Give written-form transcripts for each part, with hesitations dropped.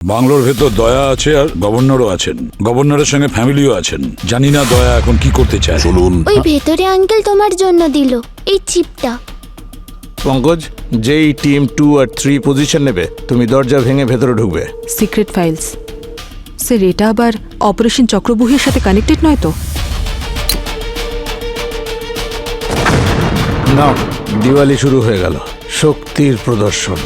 বাংলোর ভেতর দয়া আছে আর গভর্নরও আছেন, গভর্নরের সঙ্গে ফ্যামিলিও আছেন। জানি না দয়া এখন কি করতে চায়। চলুন। ওই ভেতরে আঙ্কেল তোমার জন্য দিল এই চিপটা। পঙ্কজ, যেই টিম 2 আর 3 পজিশন নেবে, তুমি দরজা ভেঙে ভেতরে ঢুকবে। সিক্রেট ফাইলস স্যার, এটা আবার অপারেশন চক্রবুহের সাথে কানেক্টেড নয় তো? না, দিওয়ালি শুরু হয়ে গেল। শক্তির প্রদর্শন।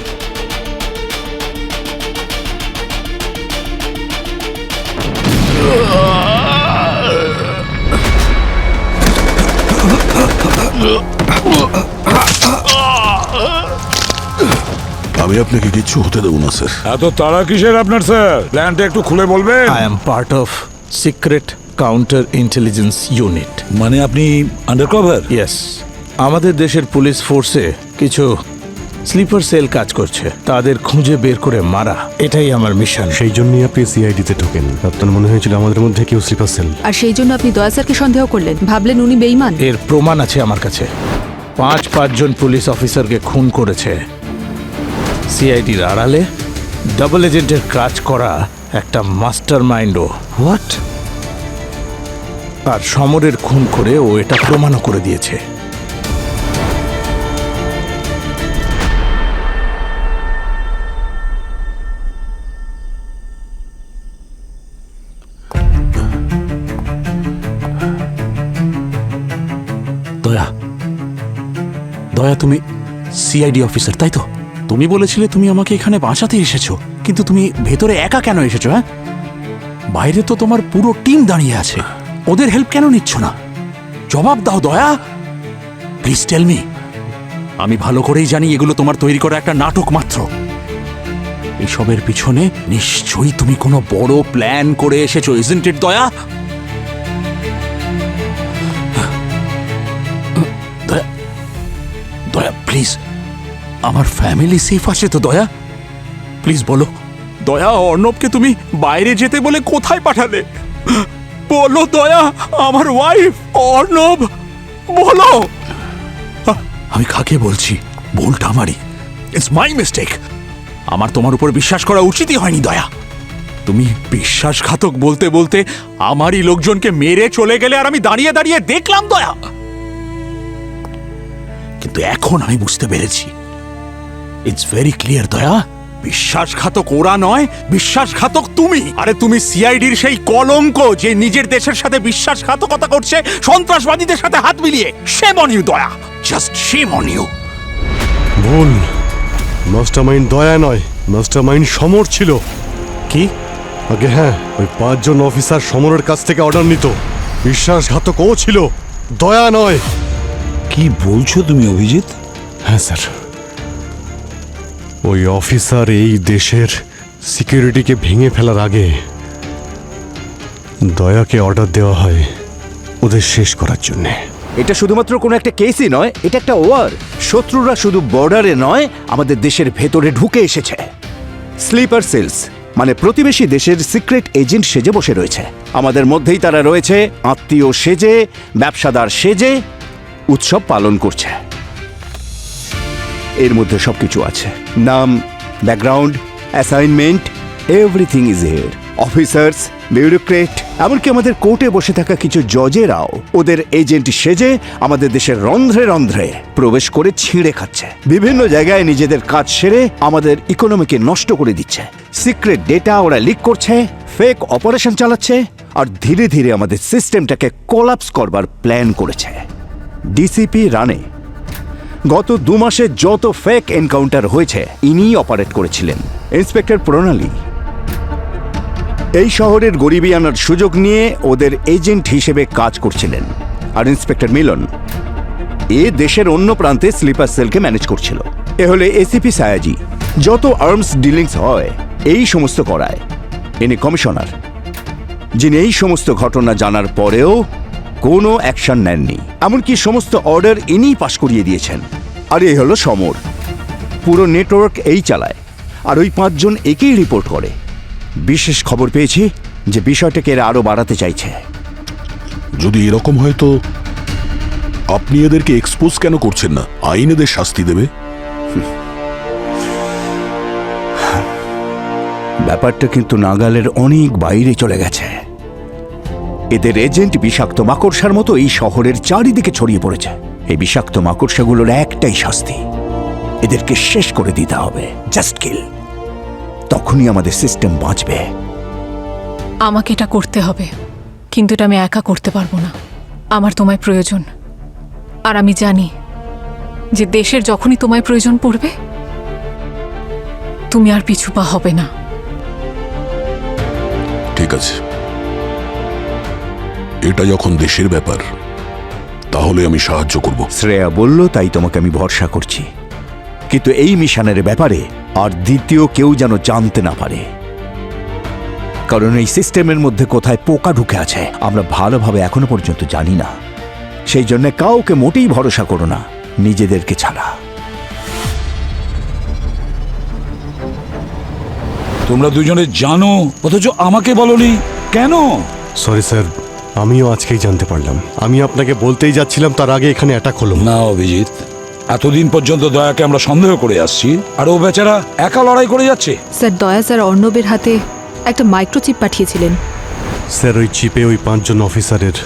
আমি আপনাকে কিচ্ছু হতে দেবো না স্যার। এত তাড়া কিসের আপনার স্যার? প্ল্যানটা একটু খুলে বলবেন। I am part of secret counter intelligence unit. মানে আপনি আন্ডারকভার? ইয়েস, আমাদের দেশের পুলিশ ফোর্সে কিছু স্লিপার সেল কাজ করছে, তাদের খুঁজে বের করে মারা, এটাই আমার মিশন। সেই জন্যই আপনি সিআইডিতে ঢোকেন। আপনার মনে হয়েছিল আমাদের মধ্যে কেউ স্লিপার সেল। আর সেই জন্য আপনি দয়া স্যারকে সন্দেহ করলেন, ভাবলেন উনি বেঈমান। এর প্রমাণ আছে আমার কাছে। 5 জন পুলিশ অফিসারকে খুন করেছে সিআইডির আড়ালে ডাবল এজেন্টের কাজ করা একটা মাস্টার মাইন্ডও। হোয়াট? আর সমরের খুন করে ও এটা প্রমাণও করে দিয়েছে। দয়া, দয়া তুমি সিআইডি অফিসার তাই তো? তুমি বলেছিলে তুমি আমাকে এখানে বাঁচাতে এসেছো, কিন্তু তুমি ভেতরে একা কেন এসেছো? হ্যাঁ, বাইরে তো তোমার পুরো টিম দাঁড়িয়ে আছে, ওদের হেল্প কেন নিচ্ছ না? জবাব দাও দয়া, প্লিজ টেল মি। আমি ভালো করেই জানি এগুলো তোমার তৈরি করা একটা নাটক মাত্র। এসবের পিছনে নিশ্চয়ই তুমি কোনো বড় প্ল্যান করে এসেছো, ইজন্ট ইট দয়া? দয়া, দয়া প্লিজ, আমার ফ্যামিলি সেফ আছে তো দয়া? প্লিজ বলো দয়া, অর্ণবকে তুমি বাইরে যেতে বলে কোথায় পাঠালে? বলো দয়া, আমার ওয়াইফ অর্ণব, বলো। আমি কাকে বলছি? ভুলটা আমারই, ইটস মাই মিস্টেক। আমার তোমার উপর বিশ্বাস করা উচিতই হয়নি দয়া। তুমি বিশ্বাসঘাতক বলতে বলতে আমারই লোকজনকে মেরে চলে গেলে, আর আমি দাঁড়িয়ে দাঁড়িয়ে দেখলাম দয়া। কিন্তু এখন আমি বুঝতে পেরেছি, ইটস ভেরি ক্লিয়ার দয়া, বিশ্বাসঘাতক ওরা নয়, বিশ্বাসঘাতক তুমি। আরে তুমি সিআইডির সেই কলঙ্ক, যে নিজের দেশের সাথে বিশ্বাসঘাতকতা করছে সন্ত্রাসবাদীদের সাথে হাত মিলিয়ে। শেম অন ইউ দয়া, জাস্ট শেম অন ইউ। ভুল। মাস্টারমাইন্ড দয়া নয়, মাস্টারমাইন্ড সমর ছিল। কি? আগে হ্যাঁ, ওই 5 জন অফিসার সমরের কাছ থেকে অর্ডার নিত। বিশ্বাসঘাতক ও ছিল, দয়া নয়। কি বলছো তুমি অভিজিৎ? হ্যাঁ স্যার, ওই অফিসার এই দেশের সিকিউরিটিকে ভেঙে ফেলার আগে দয়াকে অর্ডার দেওয়া হয় ওদের শেষ করার জন্যে। এটা শুধুমাত্র কোনো একটা কেসই নয়, এটা একটা ওয়ার। শত্রুরা শুধু বর্ডারে নয়, আমাদের দেশের ভেতরে ঢুকে এসেছে। স্লিপার সেলস মানে প্রতিবেশী দেশের সিক্রেট এজেন্ট সেজে বসে রয়েছে। আমাদের মধ্যেই তারা রয়েছে, আত্মীয় সেজে, ব্যবসাদার সেজে উৎসব পালন করছে। এর মধ্যে সবকিছু আছে, নাম, background, assignment, everything is here. Officers, bureaucrat, এমনকি আমাদের কোর্টে বসে থাকা কিছু জজেরাও ওদের এজেন্ট সেজে আমাদের দেশের রন্ধ্রে রন্ধ্রে প্রবেশ করে ছিঁড়ে খাচ্ছে। বিভিন্ন জায়গায় নিজেদের কাজ সেরে আমাদের ইকোনমিকে নষ্ট করে দিচ্ছে। সিক্রেট ডেটা ওরা লিক করছে, ফেক অপারেশন চালাচ্ছে, আর ধীরে ধীরে আমাদের সিস্টেমটাকে কোলাপস করবার প্ল্যান করেছে। ডিসিপি রানে গত 2 মাসে যত ফেক এনকাউন্টার হয়েছে ইনিই অপারেট করেছিলেন। ইন্সপেক্টর প্রণালী এই শহরের গরিবি আনার সুযোগ নিয়ে ওদের এজেন্ট হিসেবে কাজ করছিলেন। আর ইন্সপেক্টর মিলন দেশের অন্য প্রান্তে স্লিপার সেলকে ম্যানেজ করছিল। এ হলে এসিপি সায়াজি, যত আর্মস ডিলিংস হয় এই সমস্ত করায়। ইনি কমিশনার, যিনি এই সমস্ত ঘটনা জানার পরেও কোনো অ্যাকশন নেননি, এমনকি সমস্ত অর্ডার ইনিই পাশ করিয়ে দিয়েছেন। আর এই হলো সমর, পুরো নেটওয়ার্ক এই চালায়। আর ওই 5 জন একেই রিপোর্ট করে। বিশেষ খবর পেয়েছি যে বিষয়টাকে এরা আরো বাড়াতে চাইছে। যদি এরকম হয় তো আপনি এদেরকে এক্সপোজ কেন করছেন না? আইন এদের শাস্তি দেবে। ব্যাপারটা কিন্তু নাগালের অনেক বাইরে চলে গেছে। এদের এজেন্ট বিষাক্ত মাকড়সার মতো এই শহরের চারিদিকে ছড়িয়ে পড়েছে। এই বিষাক্ত মাকড়সাগুলোর একটাই শাস্তি, এদেরকে শেষ করে দিতে হবে। জাস্ট কিল। তখনই আমাদের সিস্টেম বাঁচবে। আমাকে এটা করতে হবে, কিন্তু এটা আমি একা করতে পারবো না। আমার তোমায় প্রয়োজন, আর আমি জানি যে দেশের যখনই তোমায় প্রয়োজন পড়বে তুমি আর পিছু পা হবে না। ঠিক আছে, এটা যখন দেশের ব্যাপার তাহলে আমি সাহায্য করব। শ্রেয়া বলল তাই তোমাকে আমি ভরসা করছি, কিন্তু এই মিশনের ব্যাপারে আর দ্বিতীয় কেউ যেন জানতে না পারে, কারণ এই সিস্টেমের মধ্যে কোথায় পোকা ঢুকে আছে আমরা ভালোভাবে এখনো পর্যন্ত জানি না। সেই জন্য কাউকে মোটেই ভরসা করো না, নিজেদেরকে ছাড়া। তোমরা দুজনে জানো অথচ আমাকে বলনি কেন? সরি স্যার, আমিও আজকেই জানতে পারলাম। আমি আপনাকে বলতেই যাচ্ছিলাম, তার আগে এখানে অ্যাটাক হলো। না অভিজিৎ, এতদিন পর্যন্ত দয়াকে আমরা সন্দেহ করে আসছি, আর ও বেচারা একা লড়াই করে যাচ্ছে। স্যার, দয়া স্যার অর্ণবের হাতে একটা মাইক্রোচিপ পাঠিয়েছিলেন। স্যার, ওই চিপে ওই 5 জন অফিসারের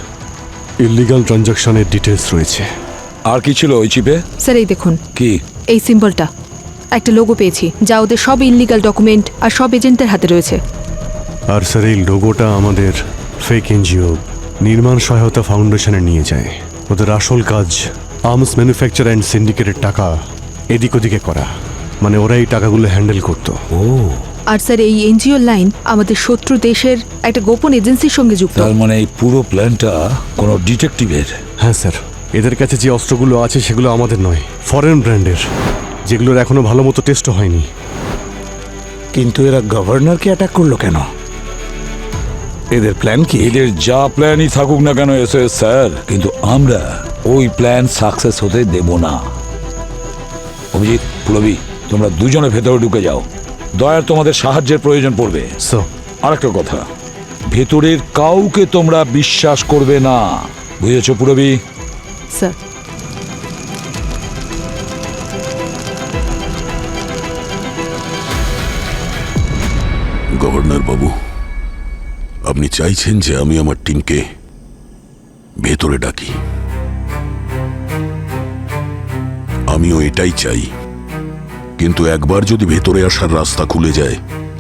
ইলিগাল ট্রানজাকশনের ডিটেলস রয়েছে। আর কি ছিল ওই চিপে? স্যার এই দেখুন, কি? এই সিম্বলটা, একটা লোগো পেয়েছি যা ওদের সব ইনলিগাল ডকুমেন্ট আর সব এজেন্টদের হাতে রয়েছে। আর স্যার, এই লোগোটা আমাদের ফেক এনজিও নির্মাণ সহায়তা ফাউন্ডেশনে নিয়ে যায়। ওদের আসল কাজ আর্মস ম্যানুফ্যাকচার অ্যান্ড সিন্ডিকেটের টাকা এদিক ওদিকে করা, মানে ওরা এই টাকাগুলো হ্যান্ডেল করতো। আর স্যার, এই এনজিও লাইন আমাদের শত্রু দেশের একটা গোপন এজেন্সির সঙ্গে যুক্ত। তার মানে এই পুরো প্ল্যানটা কোনো ডিটেকটিভের? হ্যাঁ স্যার, এদের কাছে যে অস্ত্রগুলো আছে সেগুলো আমাদের নয়, ফরেন ব্র্যান্ডের, যেগুলোর এখনো ভালো মতো টেস্টও হয়নি। কিন্তু এরা গভর্নরকে অ্যাটাক করলো কেন? এদের প্ল্যান কি? এদের যা প্ল্যানই থাকুক না কেন এসে স্যার, কিন্তু আমরা ওই প্ল্যান সাকসেস হতে দেব না। অভিজিৎ, পুরবি, তোমরা দুজনে ভেতরে ঢুকে যাও। দয়ার তোমাদের সাহায্যের প্রয়োজন পড়বে। আরেকটা কথা, ভেতরের কাউকে তোমরা বিশ্বাস করবে না, বুঝেছো পুরবি? স্যার, গভর্নর বাবু, আপনি চাইছেন যে আমি আমার টিমকে ভেতরে ডাকি। আমিও এটাই চাই, কিন্তু একবার যদি ভেতরে আসার রাস্তা খুলে যায়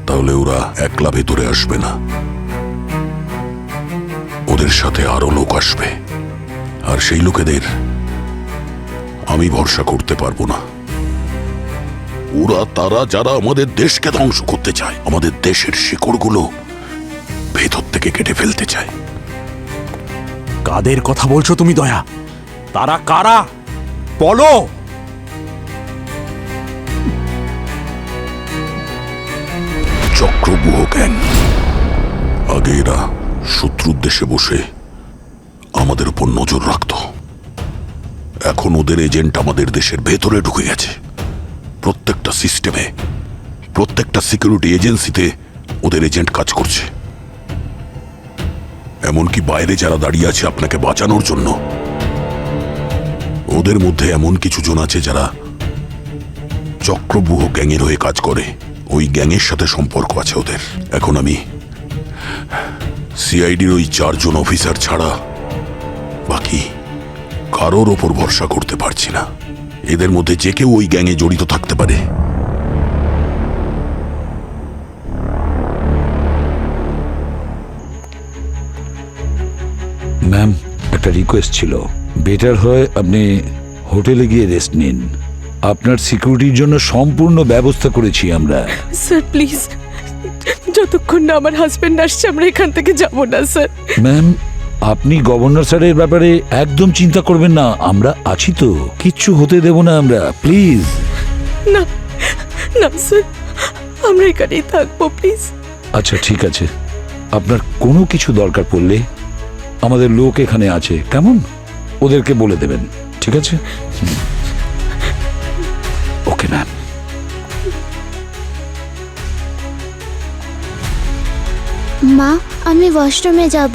তাহলে ওরা একলা ভেতরে আসবে না, ওদের সাথে আরো লোক আসবে, আর সেই লোকেদের আমি ভরসা করতে পারবো না। ওরা তারা যারা আমাদের দেশকে ধ্বংস করতে চায়, আমাদের দেশের শিকড়গুলো ভেতর থেকে কেটে ফেলতে চায়। কাদের কথা বলছো তুমি দয়া? তারা কারা বলো? চক্রব্যূহ গ্যাং। আগে এরা শত্রুর দেশে বসে আমাদের উপর নজর রাখত, এখন ওদের এজেন্ট আমাদের দেশের ভেতরে ঢুকে গেছে। প্রত্যেকটা সিস্টেমে, প্রত্যেকটা সিকিউরিটি এজেন্সিতে ওদের এজেন্ট কাজ করছে। এমনকি বাইরে যারা দাঁড়িয়ে আছে আপনাকে বাঁচানোর জন্য, ওদের মধ্যে এমন কিছু জন আছে যারা চক্রব্যূহ গ্যাংয়ের হয়ে কাজ করে। ওই গ্যাংয়ের সাথে সম্পর্ক আছে ওদের। এখন আমি সিআইডির ওই 4 জন অফিসার ছাড়া বাকি কারোর ওপর ভরসা করতে পারছি না। এদের মধ্যে যে কেউ ওই গ্যাংয়ে জড়িত থাকতে পারে। ম্যাম, একটা রিকোয়েস্ট ছিল। বেটার হয় আপনি হোটেলে গিয়ে রেস্ট নিন। আপনার সিকিউরিটির জন্য সম্পূর্ণ ব্যবস্থা করেছি আমরা। স্যার প্লিজ, যতক্ষণ না আমার হাজবেন্ড আসছে আমরা এখান থেকে যাব না স্যার। ম্যাম, আপনি গভর্নর স্যারের ব্যাপারে একদম চিন্তা করবেন না, আমরা আছি তো, কিচ্ছু হতে দেব না আমরা, প্লিজ। না না স্যার, আমরা এখানেই থাকবো প্লিজ। আচ্ছা ঠিক আছে, আপনার কোনো কিছু দরকার পড়লে আমাদের লোক এখানে আছে, কেমন? ওদেরকে বলে দেবেন, ঠিক আছে? Okay ma'am. মা, আমি ওয়াশরুমে যাব।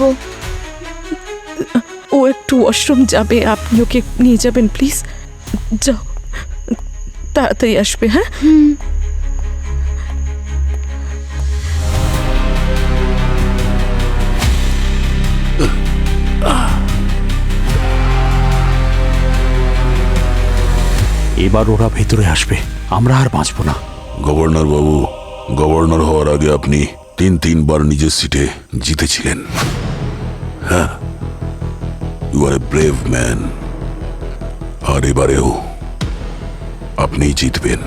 ও একটু ওয়াশরুম যাবে, আপনি ওকে নিয়ে যাবেন প্লিজ। যাও, তাড়াতাড়ি আসবে। হ্যাঁ এবার ওরা ভেতরে আসবে, আমরা আর বাঁচবো না। গভর্নর বাবু, গভর্নর হওয়ার আগে আপনি তিনবার নিজের সিটে জিতেছিলেন। হ্যাঁ, you are a brave man. আর এবারেও আপনি জিতবেন।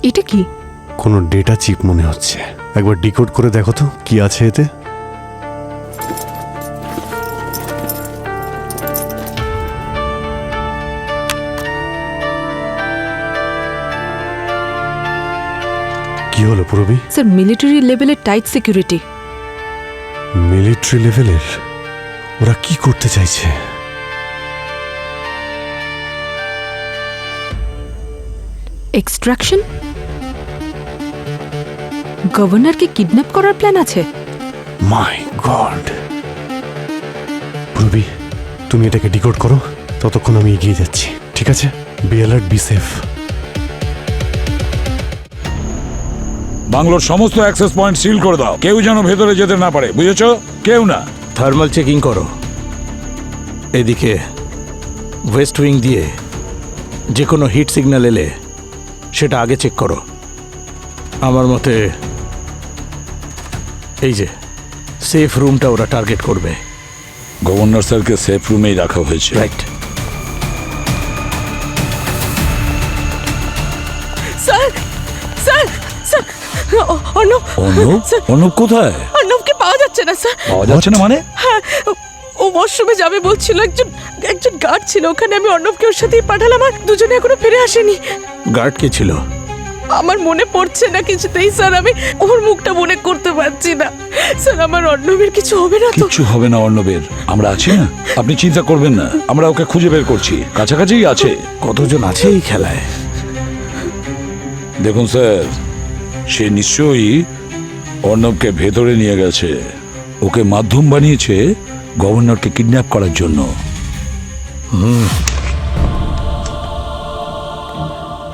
এটা কি? কোনো ডেটা চিপ মনে হচ্ছে। একবার ডিকোড করে দেখো তো কি আছে এতে। কি হলো পুরবি? স্যার, মিলিটারি লেভেলের টাইট সিকিউরিটি। মিলিটারি লেভেলের? ওরা কি করতে চাইছে? এক্সট্রাকশন? গভর্নরকে কিডন্যাপ করার প্ল্যান আছে? মাই গড! পুরবি, তুমি এটাকে ডিকোড করো, ততক্ষণ আমি এগিয়ে যাচ্ছি। ঠিক আছে? Be alert, be safe. বাংলোর সমস্ত অ্যাক্সেস পয়েন্ট সিল করে দাও, কেউ যেন ভেতরে যেতে না পারে, বুঝেছো? কেউ না। থার্মাল চেকিং করো। এদিকে ওয়েস্ট উইং দিয়ে যে কোনো হিট সিগন্যাল এলে সেটা আগে চেক করো। আমার মতে এই যে সেফ রুমটা ওরা টার্গেট করবে। গভর্নর স্যারকে সেফ রুমেই রাখা হয়েছে। Right. Sir, sir, sir, Arnab, Anup? Sir, Anup কোথায়? অর্ণবকে পাওয়া যাচ্ছে না স্যার। পাওয়া যাচ্ছে না মানে? হ্যাঁ, ও ওয়াশরুমে যাবে বলছিল। একজন গার্ড ছিল ওখানে, আমি অর্ণবকে ওর সাথেই পাঠালাম, আর দুজনে এখনো ফিরে আসেনি। গার্ড কে ছিল? আমার মনে পড়ছে না কিছুতেই স্যার, আমি ওর মুখটা মনে করতে পারছি না স্যার। আমার অর্ণবের কিছু হবে না তো? কিচ্ছু হবে না অর্ণবের, আমরা আছি না, আপনি চিন্তা করবেন না, আমরা ওকে খুঁজে বের করছি, কাছাকাছিই আছে। কতজন আছে এই খেলায়? দেখুন স্যার, সে নিশ্চয়ই অর্ণবকে ভেতরে নিয়ে গেছে, ওকে মাধ্যম বানিয়েছে গভর্নরকে কিডন্যাপ করার জন্য।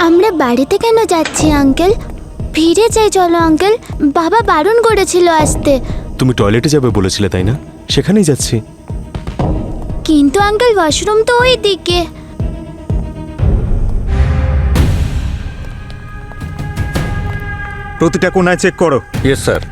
আমরা বাড়িতে কেন যাচ্ছি আঙ্কেল? ফিরে যাই চলো আঙ্কেল, বাবা বারণ করেছিল আসতে। তুমি টয়লেটে যাবে বলেছিলে তাই না? সেখানেই যাচ্ছি। কিন্তু আঙ্কেল ওয়াশরুম তো ওই দিকে। প্রতিটা কোনায় চেক করো। Yes sir.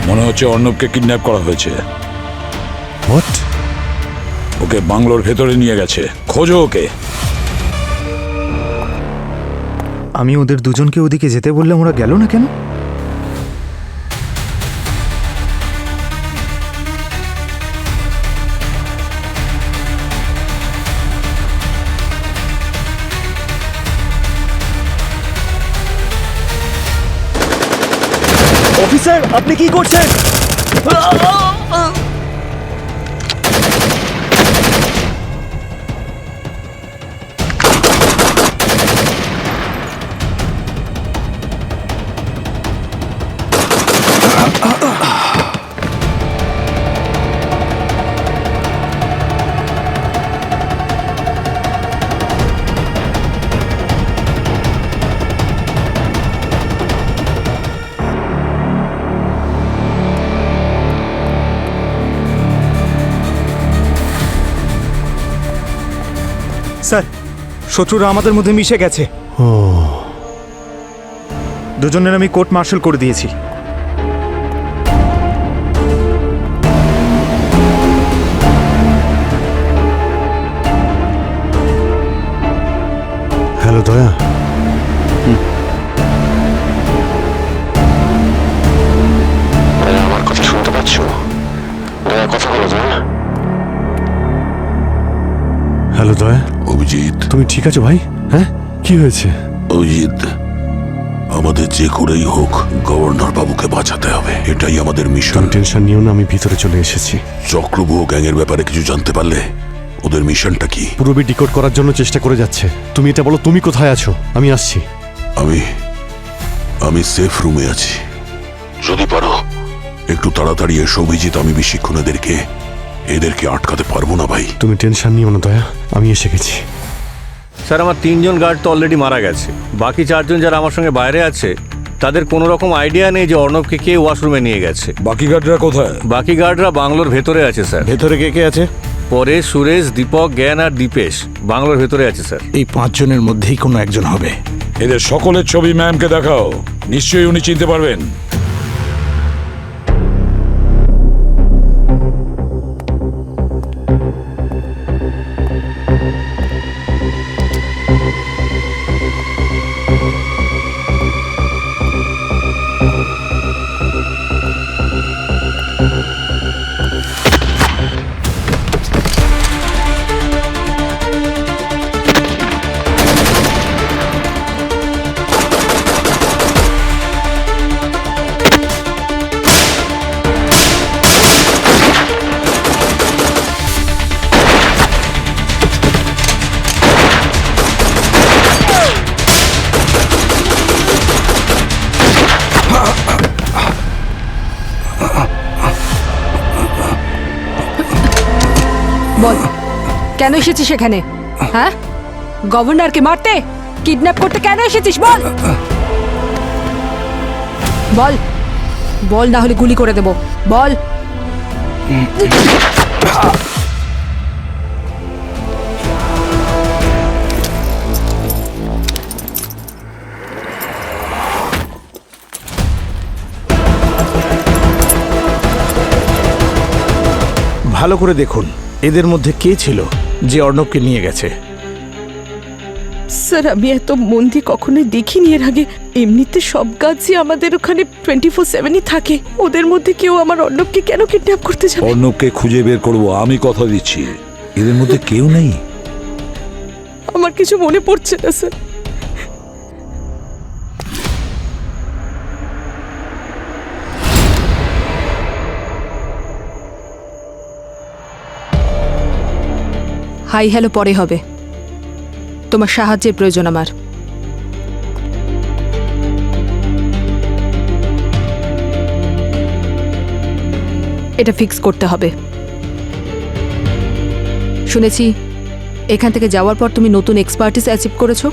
মনে হচ্ছে অর্ণবকে কিডন্যাপ করা হয়েছে। হোয়াট? ওকে বাংলোর ভেতরে নিয়ে গেছে, খোঁজো ওকে। আমি ওদের দুজনকে ওদিকে যেতে বললাম, ওরা গেল না কেন? অফিসার, আপনি কি করছেন? স্যার, শত্রুরা আমাদের মধ্যে মিশে গেছে। ও, দুজনের আমি কোর্ট মার্শাল করে দিয়েছি। হ্যালো দয়া। আমার কথা শুনতে পাচ্ছ? দয়া, কথা বলো দয়া। হ্যালো দয়া, অভিজিৎ। তুমি ঠিক আছো ভাই? হ্যাঁ, কি হয়েছে? অভিজিৎ, আমাদের যে করেই হোক গভর্নর বাবুকে বাঁচাতে হবে, এটাই আমাদের মিশন। তুমি টেনশন নিও না, আমি ভিতরে চলে এসেছি। চক্রবুহ গ্যাংয়ের ব্যাপারে কিছু জানতে পারলে? ওদের মিশনটা কি? পূরবী ডিকোড করার জন্য চেষ্টা করে যাচ্ছে। তুমি এটা বলো, তুমি কোথায় আছো? আমি আসছি। আমি সেফ রুমে আছি। যদি পারো একটু তাড়াতাড়ি এসো অভিজিৎ। আমি বেশিক্ষণ এদেরকে আটকাতে পারবো না ভাই। তুমি টেনশন নিও না দয়া, আমি এসে গেছি। স্যার, আমার 3 জন গার্ড তো অলরেডি মারা গেছে। বাকি 4 জন যারা আমার সঙ্গে বাইরে আছে, তাদের কোনো রকম আইডিয়া নেই যে অর্ণবকে কে ওয়াশরুমে নিয়ে গেছে। বাকি গার্ডরা কোথায়? বাকি গার্ডরা বাংলোর ভেতরে আছে স্যার। ভেতরে কে কে আছে? পরে সুরেশ, দীপক, জ্ঞান আর দীপেশ বাংলোর ভেতরে আছে স্যার। এই 5 জনের মধ্যেই কোনো একজন হবে। এদের সকলের ছবি ম্যামকে দেখাও, নিশ্চয়ই উনি চিনতে পারবেন। বল, কেন এসেছিস এখানে? হ্যাঁ, গভর্নরকে মারতে, কিডন্যাপ করতে কেন এসেছিস? বল বল বল, না হলে গুলি করে দেব। বল। ভালো করে দেখুন এদের মধ্যে কে ছিল যে অর্ণবকে নিয়ে গেছে। স্যার আমি এত মন্দি কখনোই দেখিনি এর আগে। এমনিতে সব গাছই আমাদের ওখানে 24/7ই থাকে। ওদের মধ্যে কেউ আমার অর্ণবকে কেন কিডন্যাপ করতে যাবে? অর্ণবকে খুঁজে বের করব, আমি কথা দিচ্ছি। এদের মধ্যে কেউ নেই। আমার কিছু মনে পড়ছে না স্যার। হাই হ্যালো পরে হবে, তোমার সাহায্যের প্রয়োজন আমার। এটা ফিক্স করতে হবে। শুনেছি এখান থেকে যাওয়ার পর তুমি নতুন এক্সপার্টিস অ্যাচিভ করেছো।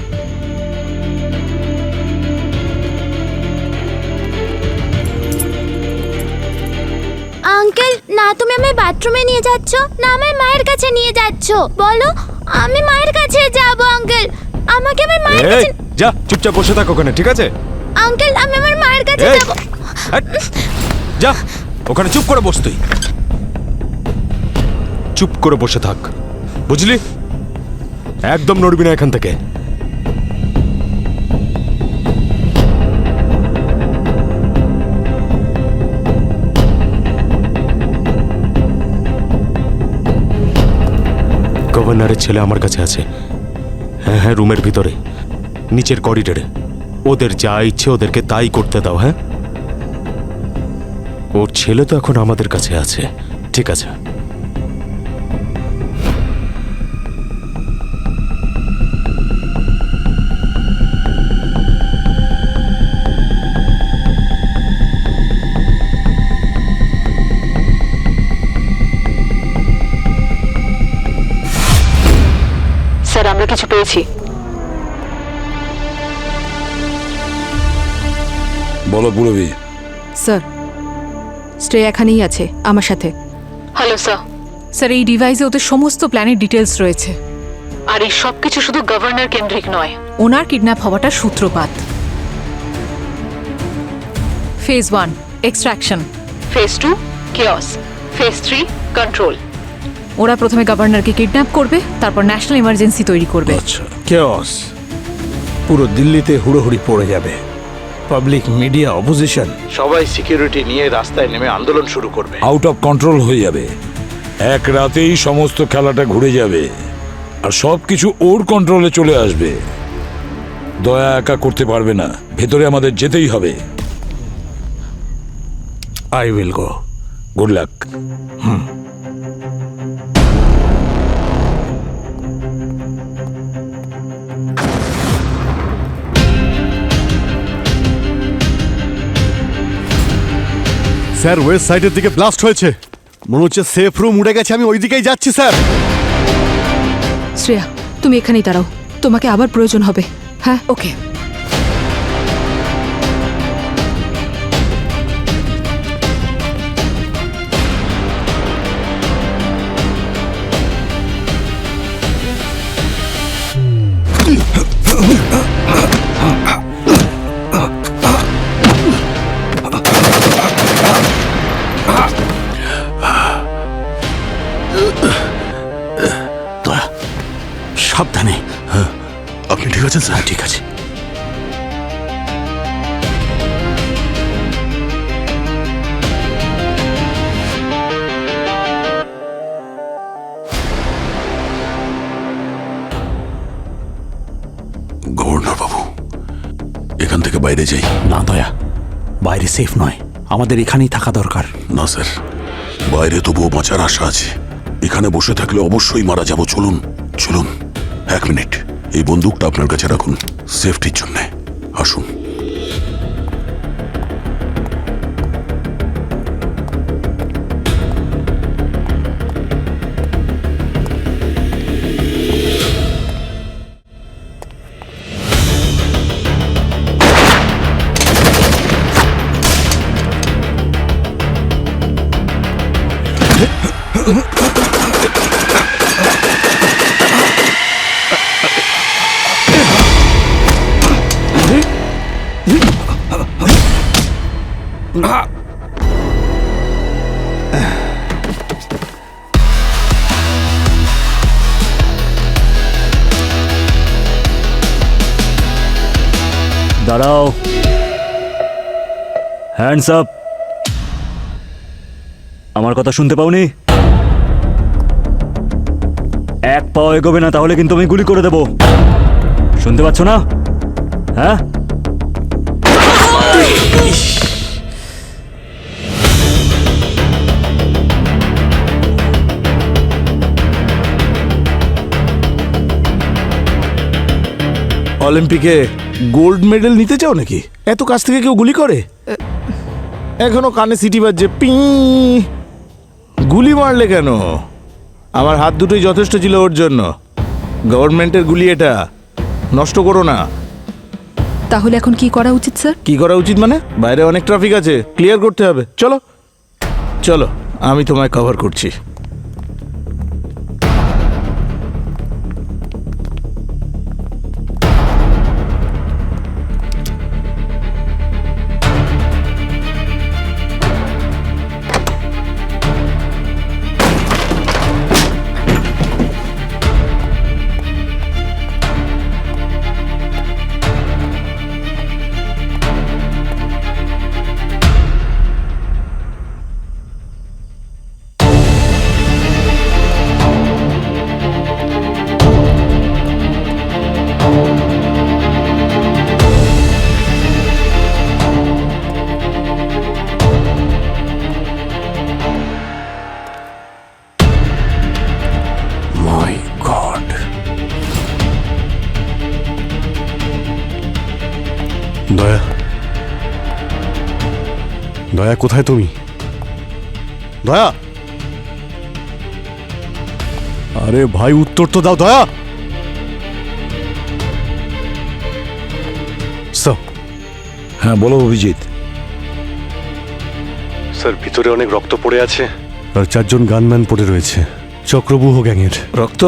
আঙ্কেল, না তুমি আমায় বাথরুমে নিয়ে যাচ্ছ, না আমার মায়ের কাছে নিয়ে যাচ্ছ। বলো, আমি মায়ের কাছে যাব। আঙ্কেল, আমাকে আমার মায়ের কাছে। যা চুপচাপ বসে থাক ওখানে, ঠিক আছে? আঙ্কেল, আমি আমার মায়ের কাছে যাব। যা ওখানে চুপ করে বস, তুই চুপ করে বসে থাক, বুঝলি? একদম নড়বি না এখান থেকে। গভর্নরের ছেলে আমার কাছে আছে। হ্যাঁ হ্যাঁ, রুমের ভিতরে নিচের করিডোরে। ওদের যা ইচ্ছে ওদেরকে তাই করতে দাও। হ্যাঁ, ওর ছেলে তো এখন আমাদের কাছে আছে, ঠিক আছে? স্যার, আমরা কিছু পেয়েছি। বলো পুরবী। স্যার, স্টে এখানেই আছে আমার সাথে। Hello sir. স্যার, এই ডিভাইসে ওদের সমস্ত প্ল্যানের ডিটেলস রয়েছে। আর এই সব কিছু শুধু গভর্নর কেন্দ্রিক নয়, ওনার কিডন্যাপ হওয়াটা সূত্রপাত। Phase 1 extraction, phase 2 chaos, phase 3 control. ওরা প্রথমে গভর্নরকে কিডন্যাপ করবে, তারপর ন্যাশনাল ইমার্জেন্সি তৈরি করবে। আচ্ছা, কেওস, পুরো দিল্লিতে হুড়োহুড়ি পড়ে যাবে। পাবলিক, মিডিয়া, অপোজিশন সবাই সিকিউরিটি নিয়ে রাস্তায় নেমে আন্দোলন শুরু করবে। আউট অফ কন্ট্রোল হয়ে যাবে। এক রাতেই সমস্ত খেলাটা ঘুরে যাবে, আর সব কিছু ওর কন্ট্রোলে চলে আসবে। দয়া একা করতে পারবে না, ভেতরে আমাদের যেতেই হবে। I will go. Good luck. Sir, West সাইডের দিকে ব্লাস্ট হয়েছে। মনে হচ্ছে সেফ রুম উড়ে গেছে। আমি ওই দিকেই যাচ্ছি স্যার। শ্রেয়া, তুমি এখানেই দাঁড়াও, তোমাকে আবার প্রয়োজন হবে। হ্যাঁ, ওকে। সাবধানে। হ্যাঁ, আপনি ঠিক আছেন স্যার? ঠিক আছে। গভর্নর বাবু, এখান থেকে বাইরে যাই। না দয়া, বাইরে সেফ নয়, আমাদের এখানেই থাকা দরকার। না স্যার, বাইরে তবুও বাঁচার আশা আছে। এখানে বসে থাকলে অবশ্যই মারা যাব। চলুন চলুন। 1 মিনিট, এই বন্দুকটা আপনার কাছে রাখুন, সেফটির জন্য। আসুন। দাঁড়াও, হ্যান্ডস আপ। আমার কথা শুনতে পাওনি? এক পাও এগোবে না, তাহলে কিন্তু আমি গুলি করে দেব। শুনতে পাচ্ছ না? হ্যাঁ, অলিম্পিকে গোল্ড মেডেল নিতে চাও নাকি? এত কাছ থেকে কেউ গুলি করে? এখনো কানে সিটি বাজছে, পি। গুলি মারলে কেন? আমার হাত দুটোই যথেষ্ট ছিল ওর জন্য। গভর্নমেন্টের গুলি এটা, নষ্ট করো না। তাহলে এখন কি করা উচিত স্যার? কি করা উচিত মানে? বাইরে অনেক ট্রাফিক আছে, ক্লিয়ার করতে হবে। চলো চলো, আমি তোমায় কভার করছি। দয়া, দয়া কোথায় তুমি? দয়া, আরে ভাই উত্তর তো দাও দয়া। স্যার। হ্যাঁ বলো অভিজিৎ। স্যার, ভিতরে অনেক রক্ত পড়ে আছে আর 4 জন গানম্যান পড়ে রয়েছে, চক্রবুহ গ্যাংয়ের। রক্ত?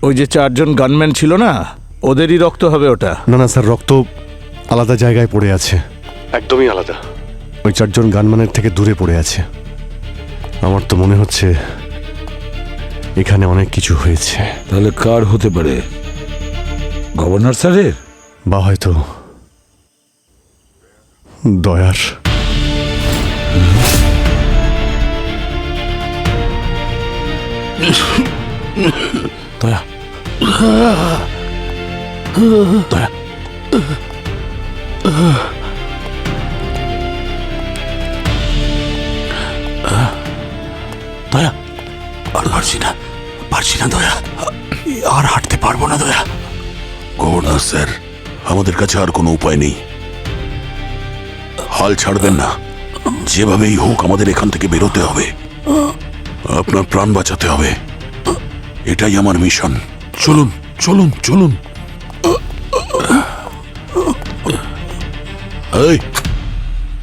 ওই যে 4 জন গানম্যান ছিল না, ওদেরই রক্ত হবে ওটা। না না স্যার, রক্ত আলাদা জায়গায় পড়ে আছে, একদমই আলাদা। ওই 4 জন গানম্যানের থেকে দূরে পড়ে আছে। আমার তো মনে হচ্ছে এখানে অনেক কিছু হয়েছে। তাহলে কার হতে পারে? গভর্নর স্যারের, বা হয়তো দয়ার। দয়া, দয়া, দয়া, আর পারছি না, দয়া, আর হাঁটতে পারবো না দয়া। গভর্নর স্যার, আমাদের কাছে আর কোনো উপায় নেই। হাল ছাড়বেন না, যেভাবেই হোক আমাদের এখান থেকে বেরোতে হবে। আপনার প্রাণ বাঁচাতে হবে, এটাই আমার মিশন। চলুন চলুন চলুন। এই,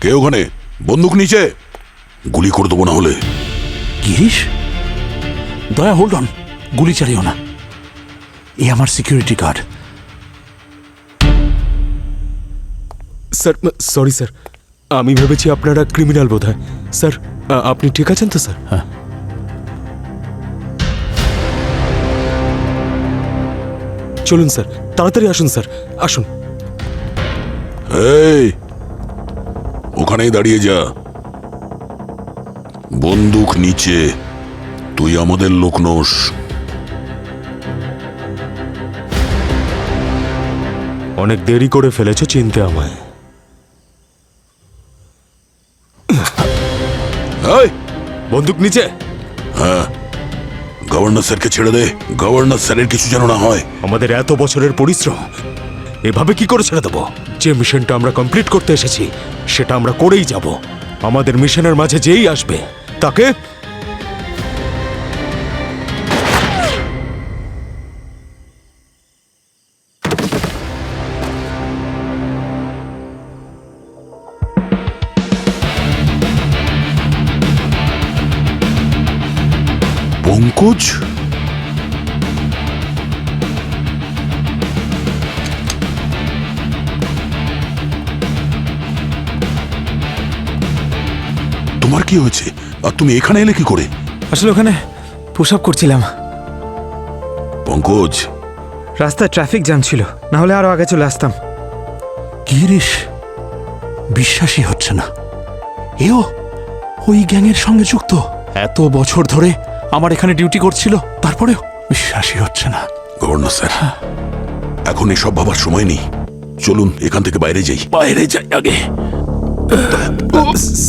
কে ওখানে? বন্দুক নিচে, গুলি করে দেবো না হলে। গিরিশ, দয়া হোল্ড অন, গুলি চালিও না, এ আমার security guard. Sir sorry sir, আমি ভেবেছি আপনারা ক্রিমিনাল বোধহয়। স্যার আপনি ঠিক আছেন তো স্যার? হ্যাঁ। চলুন স্যার, তাড়াতাড়ি আসুন স্যার, আসুন। এই, ওখানেই দাঁড়িয়ে যা, বন্দুক নিচে। তুই আমাদের লোক নোস। অনেক দেরি করে ফেলেছো চিনতে আমায়। এই, বন্দুক নিচে। হ্যাঁ, গভর্নর স্যারকে ছেড়ে দে। গভর্নর স্যারের কিছু যেন না হয়। আমাদের এত বছরের পরিশ্রম এভাবে কি করে ছেড়ে দেবো? যে মিশনটা আমরা কমপ্লিট করতে এসেছি সেটা আমরা করেই যাব। আমাদের মিশনের মাঝে যেই আসবে তাকে পঙ্কজ, তোমার কি হয়েছে? আর তুমি এখানে এলে কি করে? আসলে ওখানে পুশ আপ করছিলাম। পঙ্কজ, রাস্তায় ট্রাফিক জ্যাম ছিল, না হলে আরো আগে চলে আসতাম। গিরিশ, বিশ্বাসই হচ্ছে না এও ওই গ্যাংয়ের সঙ্গে যুক্ত। এত বছর ধরে আমার এখানে ডিউটি করছিল, তারপরেও বিশ্বাসই হচ্ছে না। গভর্নর স্যার, এখন এসব ভাবার সময় নেই। চলুন এখান থেকে বাইরে যাই। বাইরে যাই আগে।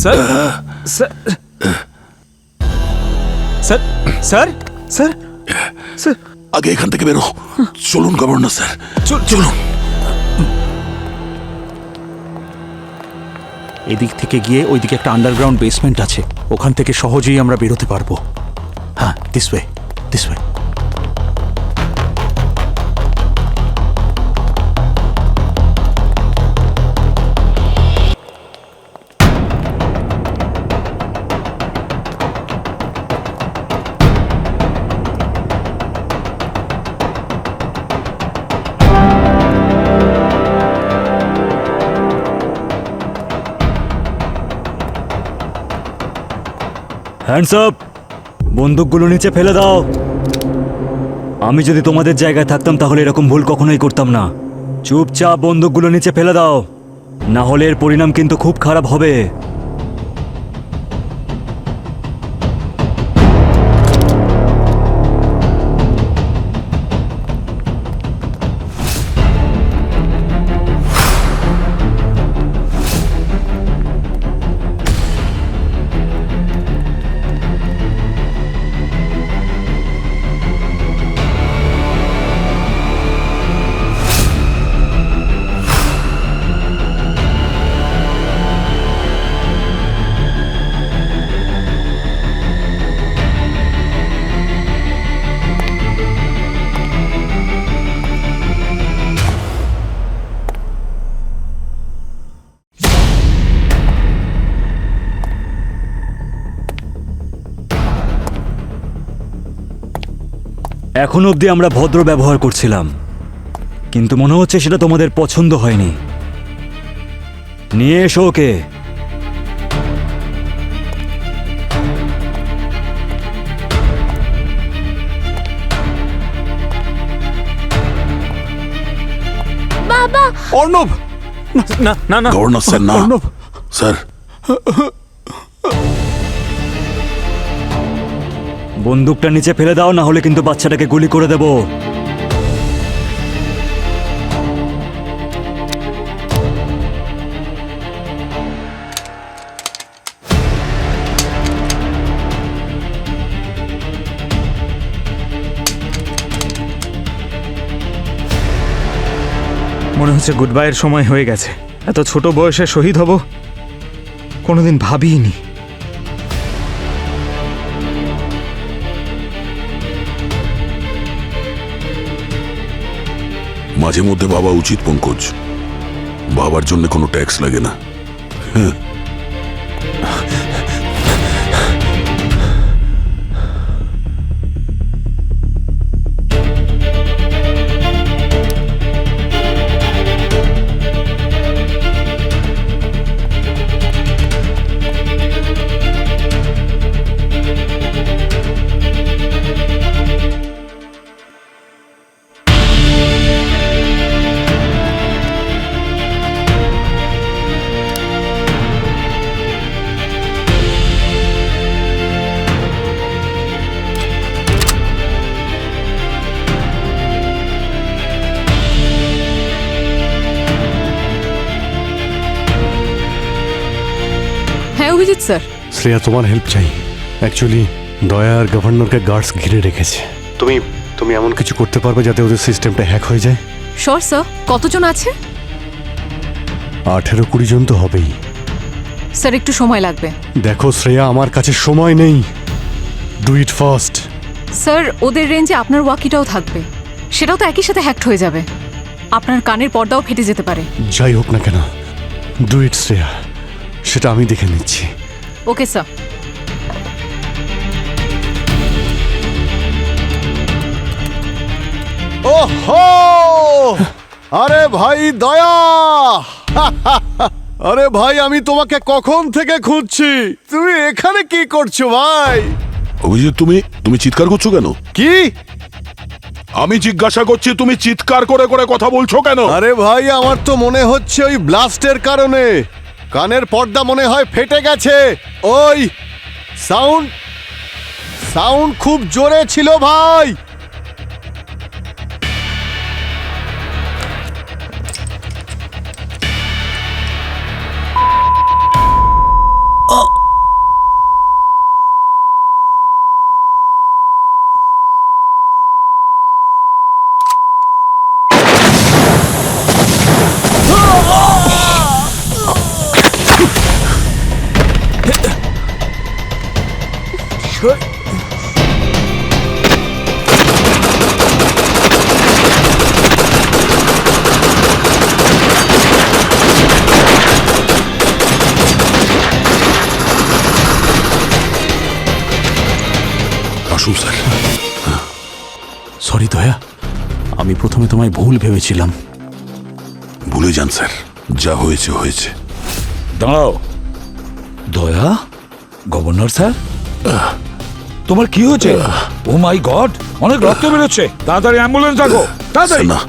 Sir sir sir sir sir sir আগে এখান থেকে বেরো। চলুন গভর্নর স্যার, চলুন। এদিক থেকে গিয়ে ওইদিকে একটা আন্ডারগ্রাউন্ড বেসমেন্ট আছে, ওখান থেকে সহজেই আমরা বেরোতে পারবো। হ্যাঁ, this way, this way. Hands up, বন্দুকগুলো নিচে ফেলে দাও। আমি যদি তোমাদের জায়গায় থাকতাম তাহলে এরকম ভুল কখনোই করতাম না। চুপচাপ বন্দুকগুলো নিচে ফেলে দাও, না হলে এর পরিণাম কিন্তু খুব খারাপ হবে। এখন অবধি আমরা ভদ্র ব্যবহার করছিলাম, কিন্তু মনে হচ্ছে সেটা তোমাদের পছন্দ হয়নি। নিয়ে এসো ওকে। বাবা, অর্ণব, না না না, গভর্নর স্যার, না। অর্ণব স্যার, বন্দুকটা নিচে ফেলে দাও, না হলে কিন্তু বাচ্চাটাকে গুলি করে দেব। মনে হচ্ছে গুড বাইয়ের সময় হয়ে গেছে। এত ছোট বয়সে শহীদ হব কোনোদিন ভাবিনি। মাঝে মধ্যে ভাবা উচিত পঙ্কজ, ভাবার জন্য কোনো ট্যাক্স লাগে না। হ্যাঁ, অভিজিৎ স্যার, শ্রেয়া, তোমার হেল্প চাই। অ্যাকচুয়ালি দয়া আর গভর্নরকে গার্ডস ঘিরে রেখেছে। তুমি এমন কিছু করতে পারবে যাতে ওদের সিস্টেমটা হ্যাক হয়ে যায়? শোর স্যার, কতজন আছে? 18-20 জন তো হবেই। স্যার, একটু সময় লাগবে। দেখো শ্রেয়া, আমার কাছে সময় নেই। Do it fast. স্যার, ওদের রেঞ্জে আপনার ওয়াকিটাও থাকবে, সেটাও তো একই সাথে হ্যাক্ট হয়ে যাবে। আপনার কানের পর্দাও ফেটে যেতে পারে। যাই হোক না কেন, ডু ইট শ্রেয়া, সেটা আমি দেখে নিচ্ছি। Okay sir. ওহো, আরে ভাই দয়া, আরে ভাই আমি তোমাকে কখন থেকে খুঁজছি, তুমি এখানে কি করছো ভাই? অভিজিৎ, তুমি চিৎকার করছো কেন? কি? আমি জিজ্ঞাসা করছি তুমি চিৎকার করে করে কথা বলছো কেন? আরে ভাই, আমার তো মনে হচ্ছে ওই ব্লাস্টের কারণে কানের পর্দা মনে হয় ফেটে গেছে। ওই সাউন্ড খুব জোরে ছিল ভাই। আসুন স্যার। সরি দয়া, আমি প্রথমে তোমায় ভুল ভেবেছিলাম। ভুলে যান স্যার, যা হয়েছে হয়েছে। দাঁড়াও, দয়া, গভর্নর স্যার, তোমার কি হয়েছে? ও মাই গড, অনেক রক্ত বেরোচ্ছে, তাড়াতাড়ি অ্যাম্বুলেন্স ডাকো, তাড়াতাড়ি। না,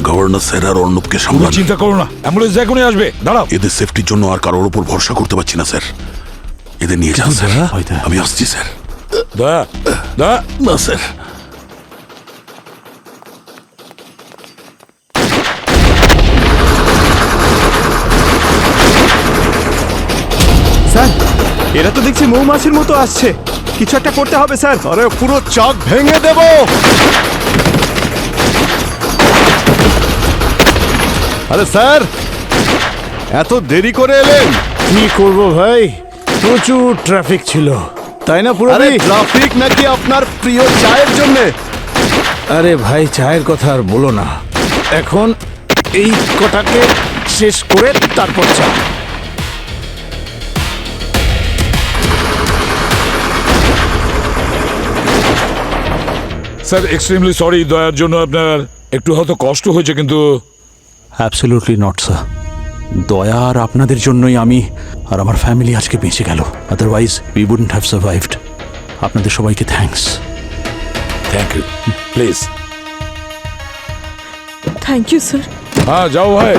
গভর্নর স্যার আর অর্ণবকে তুমি সামলান। চিন্তা করো না, অ্যাম্বুলেন্স এখনই আসবে। দাঁড়াও, এদের সেফটির জন্য আর কারোর উপর ভরসা করতে পারছি না স্যার। এদের নিয়ে যান স্যার। আমি আসছি স্যার। দয়া, দয়া, না স্যার। স্যার, এরা তো দেখছি মৌমাছির মতো আসছে, কিছু একটা করতে হবে স্যার। আরে পুরো চাক ভেঙে দেব। আরে স্যার, এত দেরি করে এলেন? কি করব ভাই, প্রচুর ট্রাফিক ছিল, তাই না পুরো? আরে ট্রাফিক নাকি আপনার প্রিয় চায়ের জন্য? আরে ভাই, চায়ের কথা আর বলো না, এখন এই কটাকে শেষ করে তারপর চা। স্যার এক্সট্রিমলি সরি, দয়ার জন্য আপনার একটু হয়তো কষ্ট হয়েছে, কিন্তু অ্যাবসলিউটলি নট স্যার। দয়া আর আপনাদের জন্যই আমি আর আমার ফ্যামিলি আজকে বেঁচে গেল, otherwise we wouldn't have survived. আপনাদের সবাইকে thanks. Thank you, please. Thank you sir. হ্যাঁ, যাও ভাই।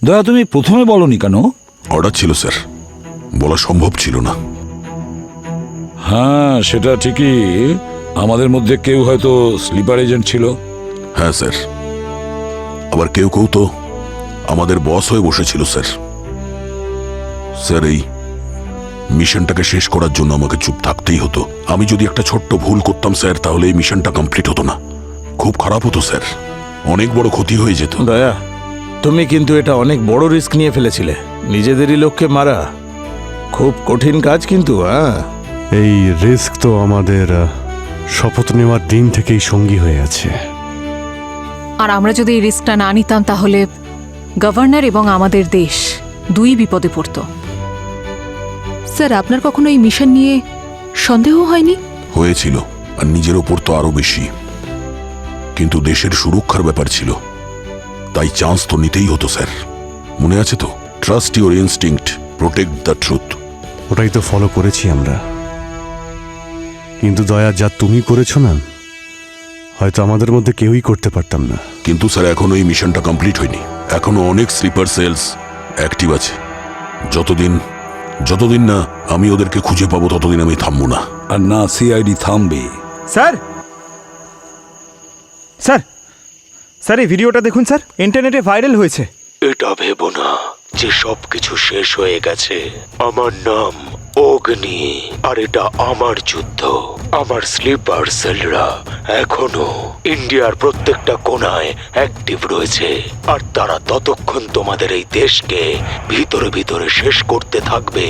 দয়া, তুমি প্রথমে বলনি কেন? অর্ডার ছিল স্যার, বলা সম্ভব ছিল না। হ্যাঁ, সেটা ঠিকই, আমাদের মধ্যে কেউ হয়তো স্লিপার এজেন্ট ছিল। হ্যাঁ স্যার, আবার কেউ কেউ তো আমাদের বস হয়ে বসেছিল স্যার। স্যার, এই মিশনটাকে শেষ করার জন্য আমাকে চুপ থাকতেই হতো। আমি যদি একটা ছোট্ট ভুল করতাম স্যার, তাহলে এই মিশনটা কমপ্লিট হতো না। খুব খারাপ হতো স্যার, অনেক বড় ক্ষতি হয়ে যেত। দয়া, তুমি কিন্তু এটা অনেক বড় রিস্ক নিয়ে ফেলেছিলে, নিজেদেরই লোককে মারা, খুব কঠিন কাজ কিন্তু। হ্যাঁ, এই রিস্ক তো আমাদের শপথ নেওয়ার দিন থেকেই সঙ্গী হয়ে আছে। আর আমরা যদি এই রিস্কটা না নিতাম তাহলে গভর্নর এবং আমাদের দেশ দুই বিপদে পড়তো। স্যার আপনার কখনো এই মিশন নিয়ে সন্দেহ হয়নি? হয়েছিল, আর নিজের ওপর তো আরো বেশি। কিন্তু দেশের সুরক্ষার ব্যাপার ছিল, তাই চান্স তো নিতেই হতো স্যার। মনে আছে তো, trust your instinct, protect the truth. ওটাই তো ফলো করেছি আমরা। কিন্তু দয়া, যা তুমি করেছো না, হয়তো আমাদের মধ্যে কেউই করতে পারতাম না। কিন্তু স্যার এখনো এই মিশনটা কমপ্লিট হয়নি। এখনো অনেক স্লিপার সেলস অ্যাক্টিভ আছে। যতদিন না আমি ওদেরকে খুঁজে পাবো ততদিন আমি থামবো না। আর না সিআইডি থামবে। স্যার স্যার স্যার এই ভিডিওটা দেখুন স্যার, ইন্টারনেটে ভাইরাল হয়েছে। এটা ভেবো না যে সবকিছু শেষ হয়ে গেছে। আমার নাম অগ্নি, আর এটা আমার যুদ্ধ। আমার স্লিপার সেলরা এখনো ইন্ডিয়ার প্রত্যেকটা কোণায় অ্যাক্টিভ রয়েছে, আর তারা ততক্ষণ তোমাদের এই দেশকে ভিতরে ভিতরে শেষ করতে থাকবে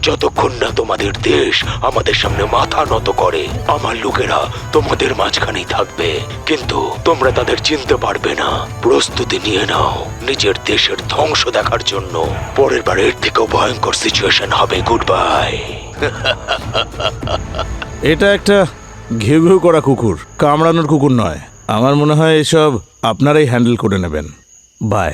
যতক্ষণ না তোমাদের দেশ আমাদের সামনে মাথা নত করে। আমার লোকেরা তোমাদের মাঝখানেই থাকবে, কিন্তু তোমরা তাদের চিনতে পারবে না। প্রস্তুতি নিয়ে নাও নিজের দেশের ধ্বংস দেখার জন্য। পরের বার এর থেকেও ভয়ঙ্কর সিচুয়েশন হবে। Good bye. এটা একটা ঘেউ ঘেউ করা কুকুর, কামড়ানোর কুকুর নয়। আমার মনে হয় এসব আপনারাই হ্যান্ডেল করে নেবেন। বাই।